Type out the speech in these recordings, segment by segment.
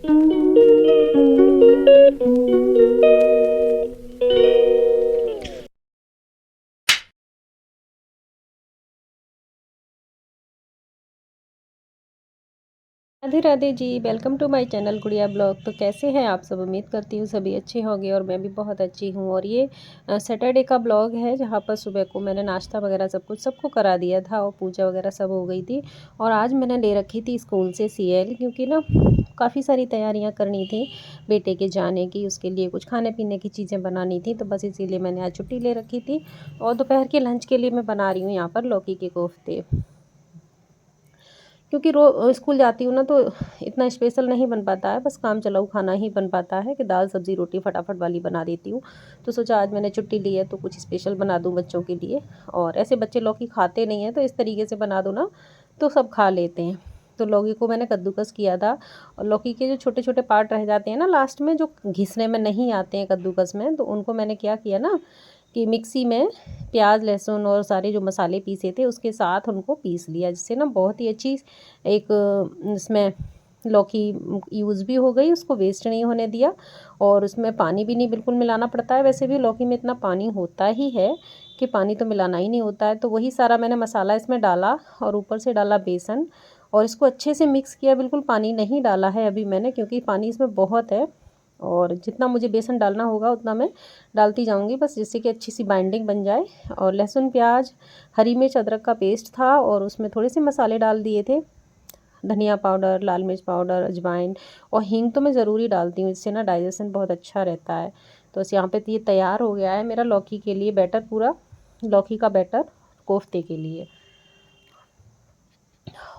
Radhe Radhe ji. Welcome to my channel Gudiya blog. तो कैसे हैं आप सब? उम्मीद करती हूँ सभी अच्छे होंगे और मैं भी बहुत अच्छी हूँ। और ये सैटरडे का ब्लॉग है जहाँ पर सुबह को मैंने नाश्ता वगैरह सब कुछ सबको करा दिया था और पूजा वगैरह सब हो गई थी। और आज मैंने ले रखी थी स्कूल से सीएल, क्योंकि ना काफ़ी सारी तैयारियाँ करनी थी बेटे के जाने की। उसके लिए कुछ खाने पीने की चीज़ें बनानी थी, तो बस इसीलिए मैंने आज छुट्टी ले रखी थी। और दोपहर के लंच के लिए मैं बना रही हूँ यहाँ पर लौकी के कोफ्ते, क्योंकि स्कूल जाती हूँ ना तो इतना स्पेशल नहीं बन पाता है, बस काम चलाऊ खाना ही बन पाता है कि दाल सब्ज़ी रोटी फटाफट वाली बना देती हूँ। तो सोचा आज मैंने छुट्टी ली है तो कुछ स्पेशल बना दूँ बच्चों के लिए। और ऐसे बच्चे लौकी खाते नहीं हैं, तो इस तरीके से बना दो ना तो सब खा लेते हैं। तो लौकी को मैंने कद्दूकस किया था, और लौकी के जो छोटे छोटे पार्ट रह जाते हैं ना लास्ट में, जो घिसने में नहीं आते हैं कद्दूकस में, तो उनको मैंने क्या किया ना कि मिक्सी में प्याज लहसुन और सारे जो मसाले पीसे थे उसके साथ उनको पीस लिया, जिससे ना बहुत ही अच्छी एक इसमें लौकी यूज़ भी हो गई, उसको वेस्ट नहीं होने दिया। और उसमें पानी भी नहीं बिल्कुल मिलाना पड़ता है, वैसे भी लौकी में इतना पानी होता ही है कि पानी तो मिलाना ही नहीं होता है। तो वही सारा मैंने मसाला इसमें डाला और ऊपर से डाला बेसन, और इसको अच्छे से मिक्स किया। बिल्कुल पानी नहीं डाला है अभी मैंने, क्योंकि पानी इसमें बहुत है और जितना मुझे बेसन डालना होगा उतना मैं डालती जाऊंगी, बस जिससे कि अच्छी सी बाइंडिंग बन जाए। और लहसुन प्याज हरी मिर्च अदरक का पेस्ट था, और उसमें थोड़े से मसाले डाल दिए थे, धनिया पाउडर लाल मिर्च पाउडर अजवाइन, और हींग तो मैं ज़रूरी डालती हूँ, इससे ना डाइजेशन बहुत अच्छा रहता है। तो बस यहाँ पे ये तैयार हो गया है मेरा लौकी के लिए बैटर, पूरा लौकी का बैटर कोफ्ते के लिए।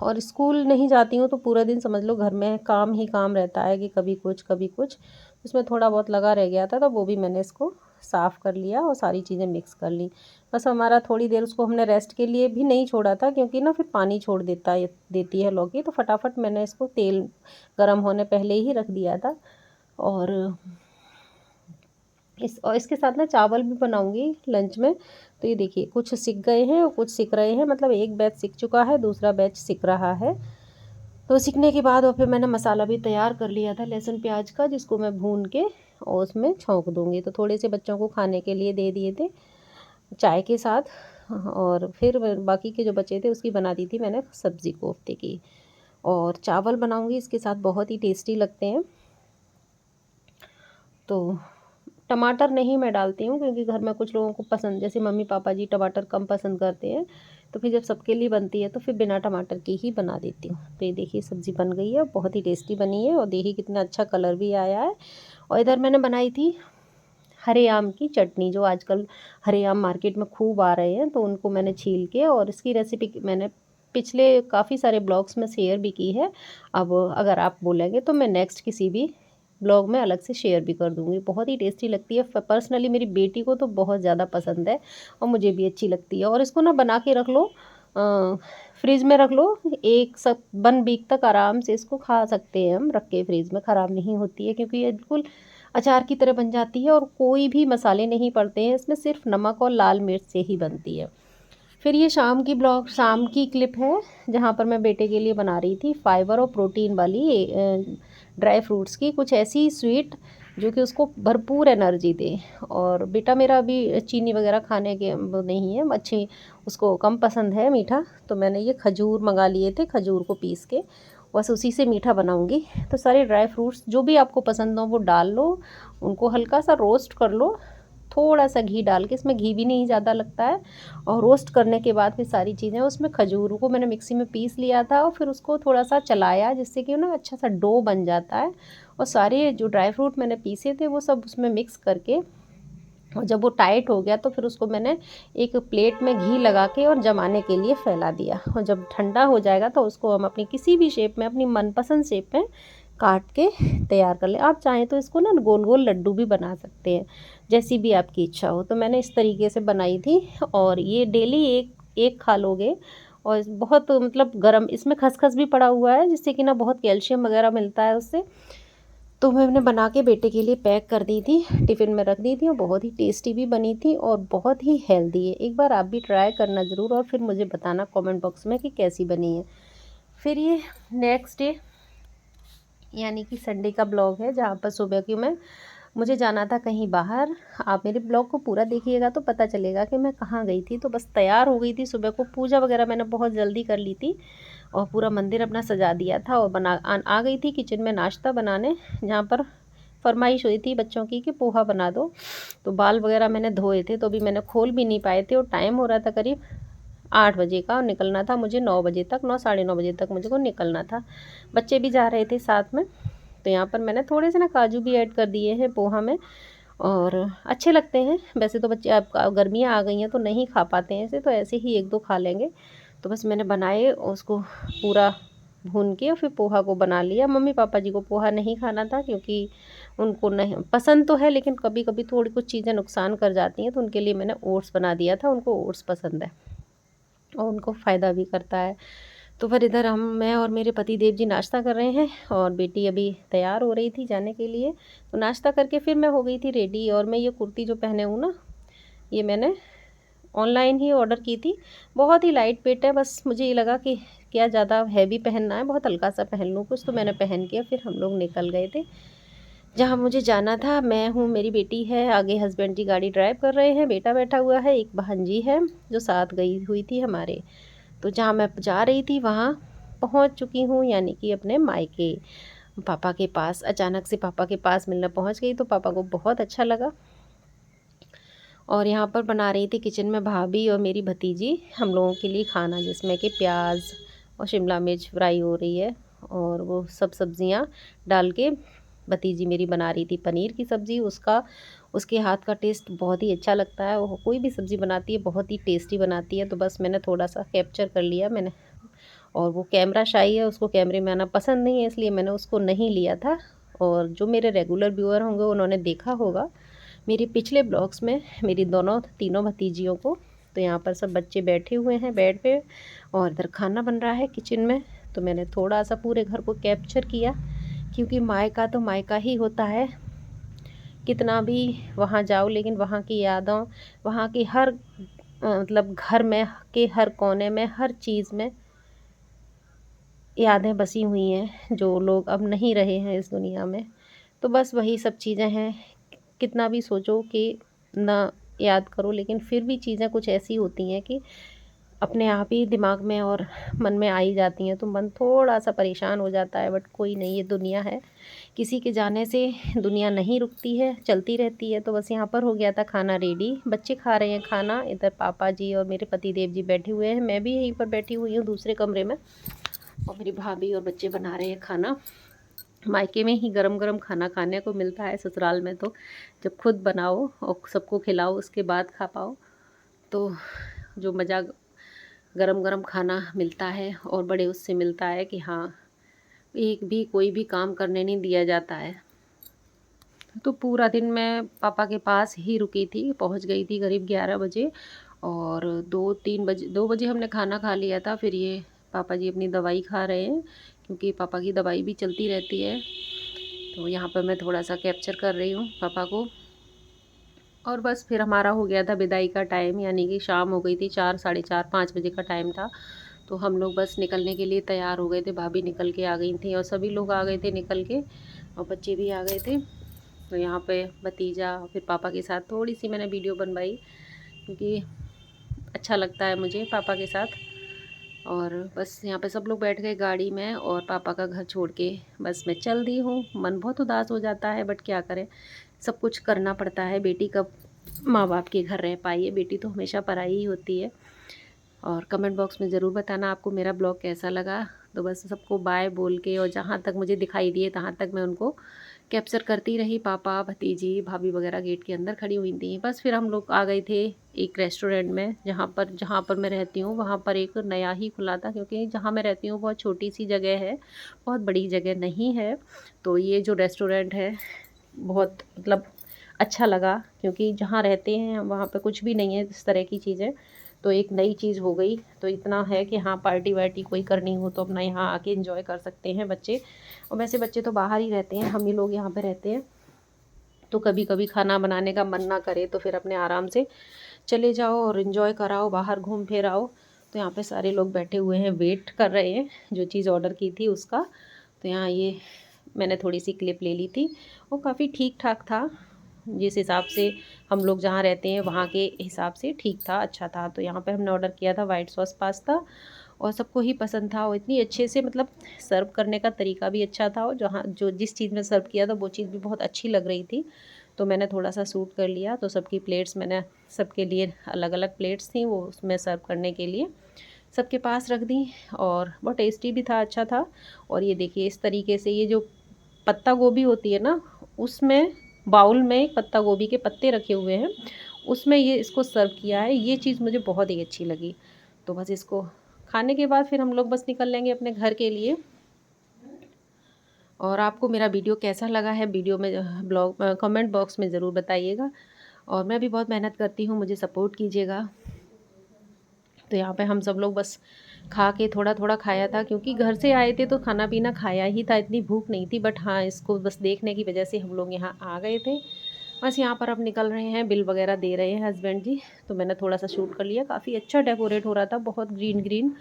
और स्कूल नहीं जाती हूँ तो पूरा दिन समझ लो घर में काम ही काम रहता है कि कभी कुछ कभी कुछ। उसमें थोड़ा बहुत लगा रह गया था तो वो भी मैंने इसको साफ़ कर लिया और सारी चीज़ें मिक्स कर ली। बस हमारा थोड़ी देर उसको हमने रेस्ट के लिए भी नहीं छोड़ा था, क्योंकि ना फिर पानी छोड़ देती है लौकी, तो फटाफट मैंने इसको तेल गर्म होने पहले ही रख दिया था। और इसके साथ ना चावल भी बनाऊंगी लंच में। तो ये देखिए कुछ सिक गए हैं और कुछ सिक रहे हैं, मतलब एक बैच सिक चुका है, दूसरा बैच सिक रहा है। तो सीखने के बाद और फिर मैंने मसाला भी तैयार कर लिया था लहसुन प्याज का, जिसको मैं भून के और उसमें छौंक दूंगी। तो थोड़े से बच्चों को खाने के लिए दे दिए थे चाय के साथ, और फिर बाकी के जो बचे थे उसकी बना दी थी मैंने सब्ज़ी कोफ्ते की। और चावल बनाऊंगी इसके साथ, बहुत ही टेस्टी लगते हैं। तो टमाटर नहीं मैं डालती हूँ, क्योंकि घर में कुछ लोगों को पसंद, जैसे मम्मी पापा जी टमाटर कम पसंद करते हैं, तो फिर जब सबके लिए बनती है तो फिर बिना टमाटर की ही बना देती हूँ। तो ये देखिए सब्ज़ी बन गई है, बहुत ही टेस्टी बनी है, और देखिए कितना अच्छा कलर भी आया है। और इधर मैंने बनाई थी हरे आम की चटनी, जो आजकल हरे आम मार्केट में खूब आ रहे हैं, तो उनको मैंने छील के, और इसकी रेसिपी मैंने पिछले काफ़ी सारे ब्लॉग्स में शेयर भी की है। अब अगर आप बोलेंगे तो मैं नेक्स्ट किसी भी ब्लॉग में अलग से शेयर भी कर दूँगी। बहुत ही टेस्टी लगती है, पर्सनली मेरी बेटी को तो बहुत ज़्यादा पसंद है और मुझे भी अच्छी लगती है। और इसको ना बना के रख लो, फ्रिज में रख लो, एक सब 1 वीक तक आराम से इसको खा सकते हैं हम रख के, फ्रिज में ख़राब नहीं होती है, क्योंकि ये बिल्कुल अचार की तरह बन जाती है और कोई भी मसाले नहीं पड़ते हैं इसमें, सिर्फ नमक और लाल मिर्च से ही बनती है। फिर ये शाम की क्लिप है, जहाँ पर मैं बेटे के लिए बना रही थी फाइबर और प्रोटीन वाली ड्राई फ्रूट्स की कुछ ऐसी स्वीट जो कि उसको भरपूर एनर्जी दे। और बेटा मेरा अभी चीनी वगैरह खाने के वो नहीं है अच्छी, उसको कम पसंद है मीठा, तो मैंने ये खजूर मंगा लिए थे, खजूर को पीस के बस उसी से मीठा बनाऊंगी। तो सारे ड्राई फ्रूट्स जो भी आपको पसंद हो वो डाल लो, उनको हल्का सा रोस्ट कर लो, थोड़ा सा घी डाल के, इसमें घी भी नहीं ज़्यादा लगता है। और रोस्ट करने के बाद फिर सारी चीज़ें, उसमें खजूर को मैंने मिक्सी में पीस लिया था और फिर उसको थोड़ा सा चलाया, जिससे कि ना अच्छा सा डो बन जाता है। और सारे जो ड्राई फ्रूट मैंने पीसे थे वो सब उसमें मिक्स करके, और जब वो टाइट हो गया तो फिर उसको मैंने एक प्लेट में घी लगा के और जमाने के लिए फैला दिया। और जब ठंडा हो जाएगा तो उसको हम अपनी किसी भी शेप में, अपनी मनपसंद शेप में काट के तैयार कर ले। आप चाहें तो इसको ना गोल गोल लड्डू भी बना सकते हैं, जैसी भी आपकी इच्छा हो। तो मैंने इस तरीके से बनाई थी, और ये डेली एक एक खा लोगे। और बहुत मतलब गरम, इसमें खसखस भी पड़ा हुआ है, जिससे कि ना बहुत कैल्शियम वगैरह मिलता है उससे। तो मैंने बना के बेटे के लिए पैक कर दी थी, टिफ़िन में रख दी थी, और बहुत ही टेस्टी भी बनी थी और बहुत ही हेल्दी है। एक बार आप भी ट्राई करना ज़रूर, और फिर मुझे बताना कमेंट बॉक्स में कि कैसी बनी है। फिर ये नेक्स्ट डे यानी कि संडे का ब्लॉग है, जहाँ पर सुबह की मुझे जाना था कहीं बाहर। आप मेरे ब्लॉग को पूरा देखिएगा तो पता चलेगा कि मैं कहाँ गई थी। तो बस तैयार हो गई थी, सुबह को पूजा वगैरह मैंने बहुत जल्दी कर ली थी और पूरा मंदिर अपना सजा दिया था और आ गई थी किचन में नाश्ता बनाने, जहाँ पर फरमाइश हुई थी बच्चों की कि पोहा बना दो। तो बाल वगैरह मैंने धोए थे, तो अभी मैंने खोल भी नहीं पाए थे और टाइम हो रहा था करीब 8 बजे का, और निकलना था मुझे 9 बजे तक, 9 साढ़े 9 बजे तक मुझे को निकलना था। बच्चे भी जा रहे थे साथ में। तो यहाँ पर मैंने थोड़े से ना काजू भी ऐड कर दिए हैं पोहा में, और अच्छे लगते हैं। वैसे तो बच्चे, अब गर्मियाँ आ गई हैं तो नहीं खा पाते हैं ऐसे, तो ऐसे ही 1-2 खा लेंगे। तो बस मैंने बनाए और उसको पूरा भून के और फिर पोहा को बना लिया। मम्मी पापा जी को पोहा नहीं खाना था, क्योंकि उनको नहीं पसंद तो है, लेकिन कभी कभी थोड़ी कुछ चीज़ें नुकसान कर जाती हैं, तो उनके लिए मैंने ओट्स बना दिया था। उनको ओट्स पसंद है और उनको फ़ायदा भी करता है। तो फिर इधर मैं और मेरे पति देव जी नाश्ता कर रहे हैं, और बेटी अभी तैयार हो रही थी जाने के लिए। तो नाश्ता करके फिर मैं हो गई थी रेडी। और मैं ये कुर्ती जो पहने हूँ ना, ये मैंने ऑनलाइन ही ऑर्डर की थी। बहुत ही लाइट वेट है, बस मुझे ये लगा कि क्या ज़्यादा हैवी पहनना है, बहुत हल्का सा पहन लूँ कुछ। तो मैंने पहन के फिर हम लोग निकल गए थे जहाँ मुझे जाना था। मैं हूँ, मेरी बेटी है, आगे हस्बैंड जी गाड़ी ड्राइव कर रहे हैं, बेटा बैठा हुआ है, एक भांजी है जो साथ गई हुई थी हमारे। तो जहाँ मैं जा रही थी वहाँ पहुँच चुकी हूँ, यानी कि अपने मायके, पापा के पास। अचानक से पापा के पास मिलने पहुँच गई, तो पापा को बहुत अच्छा लगा। और यहाँ पर बना रही थी किचन में भाभी और मेरी भतीजी हम लोगों के लिए खाना, जिसमें कि प्याज और शिमला मिर्च फ्राई हो रही है, और वो सब सब्जियाँ डाल के भतीजी मेरी बना रही थी पनीर की सब्ज़ी। उसके हाथ का टेस्ट बहुत ही अच्छा लगता है, वो कोई भी सब्ज़ी बनाती है बहुत ही टेस्टी बनाती है। तो बस मैंने थोड़ा सा कैप्चर कर लिया मैंने, और वो कैमरा शाई है, उसको कैमरे में आना पसंद नहीं है, इसलिए मैंने उसको नहीं लिया था। और जो मेरे रेगुलर व्यूअर होंगे उन्होंने देखा होगा मेरे पिछले ब्लॉग्स में मेरी दोनों तीनों भतीजियों को। तो यहाँ पर सब बच्चे बैठे हुए हैं बेड पे, और इधर खाना बन रहा है किचन में। तो मैंने थोड़ा सा पूरे घर को कैप्चर किया, क्योंकि मायका तो मायका ही होता है, कितना भी वहाँ जाओ लेकिन वहाँ की यादों, वहाँ की हर मतलब घर में के हर कोने में, हर चीज़ में यादें बसी हुई हैं, जो लोग अब नहीं रहे हैं इस दुनिया में। तो बस वही सब चीज़ें हैं। कितना भी सोचो कि ना याद करो, लेकिन फिर भी चीज़ें कुछ ऐसी होती हैं कि अपने आप ही दिमाग में और मन में आ ही जाती हैं, तो मन थोड़ा सा परेशान हो जाता है। बट कोई नहीं, ये दुनिया है, किसी के जाने से दुनिया नहीं रुकती है, चलती रहती है। तो बस यहाँ पर हो गया था खाना रेडी, बच्चे खा रहे हैं खाना, इधर पापा जी और मेरे पति देव जी बैठे हुए हैं, मैं भी यहीं पर बैठी हुई हूँ दूसरे कमरे में, और मेरी भाभी और बच्चे बना रहे हैं खाना। मायके में ही गरम गरम खाना खाने को मिलता है, ससुराल में तो जब खुद बनाओ और सबको खिलाओ उसके बाद खा पाओ, तो जो मज़ा गरम गरम खाना मिलता है और बड़े उससे मिलता है कि हाँ, एक भी कोई भी काम करने नहीं दिया जाता है। तो पूरा दिन मैं पापा के पास ही रुकी थी, पहुंच गई थी करीब 11 बजे, और 2 बजे हमने खाना खा लिया था। फिर ये पापा जी अपनी दवाई खा रहे हैं, क्योंकि पापा की दवाई भी चलती रहती है। तो यहाँ पर मैं थोड़ा सा कैप्चर कर रही हूँ पापा को। और बस फिर हमारा हो गया था विदाई का टाइम, यानी कि शाम हो गई थी, 4, साढ़े 4, 5 बजे का टाइम था। तो हम लोग बस निकलने के लिए तैयार हो गए थे, भाभी निकल के आ गई थी और सभी लोग आ गए थे निकल के, और बच्चे भी आ गए थे। तो यहाँ पे भतीजा फिर पापा के साथ थोड़ी सी मैंने वीडियो बनवाई, क्योंकि अच्छा लगता है मुझे पापा के साथ। और बस यहाँ पे सब लोग बैठ गए गाड़ी में, और पापा का घर छोड़ के बस मैं चल दी हूँ। मन बहुत उदास हो जाता है, बट क्या करें, सब कुछ करना पड़ता है। बेटी कब माँ बाप के घर रह पाई है, बेटी तो हमेशा पराई ही होती है। और कमेंट बॉक्स में ज़रूर बताना आपको मेरा ब्लॉग कैसा लगा। तो बस सबको बाय बोल के, और जहाँ तक मुझे दिखाई दिए तहाँ तक मैं उनको कैप्चर करती रही। पापा, भतीजी, भाभी वगैरह गेट के अंदर खड़ी हुई थी। बस फिर हम लोग आ गए थे एक रेस्टोरेंट में, जहाँ पर मैं रहती हूँ वहाँ पर एक नया ही खुला था, क्योंकि जहाँ मैं रहती हूँ बहुत छोटी सी जगह है, बहुत बड़ी जगह नहीं है। तो ये जो रेस्टोरेंट है बहुत मतलब अच्छा लगा, क्योंकि जहाँ रहते हैं वहाँ पे कुछ भी नहीं है इस तरह की चीज़ें, तो एक नई चीज़ हो गई। तो इतना है कि हाँ, पार्टी वार्टी कोई करनी हो तो अपना यहाँ आके एंजॉय कर सकते हैं बच्चे। और वैसे बच्चे तो बाहर ही रहते हैं, हम ही लोग यहाँ पे रहते हैं। तो कभी कभी खाना बनाने का मन ना करे तो फिर अपने आराम से चले जाओ और इन्जॉय कराओ, बाहर घूम फिर आओ। तो यहाँ पे सारे लोग बैठे हुए हैं, वेट कर रहे हैं जो चीज़ ऑर्डर की थी उसका। तो यहाँ ये मैंने थोड़ी सी क्लिप ले ली थी और काफ़ी ठीक ठाक था, जिस हिसाब से हम लोग जहाँ रहते हैं वहाँ के हिसाब से ठीक था, अच्छा था। तो यहाँ पे हमने ऑर्डर किया था वाइट सॉस पास्ता और सबको ही पसंद था और इतनी अच्छे से मतलब सर्व करने का तरीका भी अच्छा था और जहाँ जो जिस चीज़ में सर्व किया था वो चीज़ भी बहुत अच्छी लग रही थी। तो मैंने थोड़ा सा सूट कर लिया, तो सबकी प्लेट्स मैंने सबके लिए अलग अलग प्लेट्स थी वो उसमें सर्व करने के लिए सबके पास रख दी और बहुत टेस्टी भी था, अच्छा था। और ये देखिए इस तरीके से ये जो पत्ता गोभी होती है ना, उसमें बाउल में पत्ता गोभी के पत्ते रखे हुए हैं, उसमें ये इसको सर्व किया है। ये चीज़ मुझे बहुत ही अच्छी लगी। तो बस इसको खाने के बाद फिर हम लोग बस निकल लेंगे अपने घर के लिए। और आपको मेरा वीडियो कैसा लगा है, वीडियो में ब्लॉग कमेंट बॉक्स में ज़रूर बताइएगा। और मैं भी बहुत मेहनत करती हूँ, मुझे सपोर्ट कीजिएगा। तो यहाँ पे हम सब लोग बस खा के थोड़ा थोड़ा खाया था, क्योंकि घर से आए थे तो खाना पीना खाया ही था, इतनी भूख नहीं थी। बट हाँ, इसको बस देखने की वजह से हम लोग यहाँ आ गए थे। बस यहाँ पर अब निकल रहे हैं, बिल वगैरह दे रहे हैं हस्बैंड जी। तो मैंने थोड़ा सा शूट कर लिया, काफ़ी अच्छा डेकोरेट हो रहा था, बहुत ग्रीन ग्रीन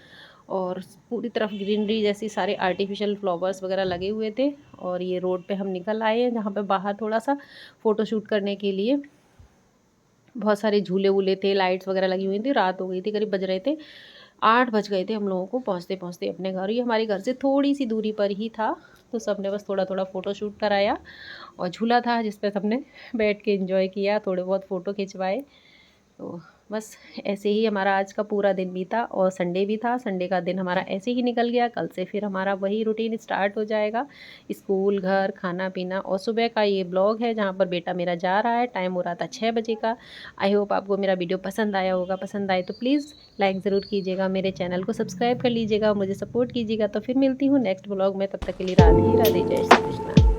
और पूरी तरफ ग्रीनरी जैसी, सारे आर्टिफिशियल फ्लावर्स वगैरह लगे हुए थे। और ये रोड पे हम निकल आए हैं, जहाँ पे बाहर थोड़ा सा फ़ोटो शूट करने के लिए बहुत सारे झूले वूले थे, लाइट्स वगैरह लगी हुई थी। रात हो गई थी, करीब बज रहे थे 8 बज गए थे हम लोगों को पहुँचते-पहुँचते अपने घर। ये हमारे घर से थोड़ी-सी दूरी पर ही था, तो सबने बस थोड़ा-थोड़ा फ़ोटो शूट कराया और झूला था जिस पे सबने बैठ के एंजॉय किया, थोड़े बहुत फ़ोटो खिंचवाए। तो बस ऐसे ही हमारा आज का पूरा दिन बीता और संडे भी था। संडे का दिन हमारा ऐसे ही निकल गया। कल से फिर हमारा वही रूटीन स्टार्ट हो जाएगा, स्कूल, घर, खाना-पीना। और सुबह का ये ब्लॉग है जहाँ पर बेटा मेरा जा रहा है, टाइम हो रहा था 6 बजे का। आई होप आपको मेरा वीडियो पसंद आया होगा। पसंद आए तो प्लीज़ लाइक ज़रूर कीजिएगा, मेरे चैनल को सब्सक्राइब कर लीजिएगा, मुझे सपोर्ट कीजिएगा। तो फिर मिलती हूँ नेक्स्ट ब्लॉग में, तब तक के लिए राधे राधे, जय श्री कृष्णा।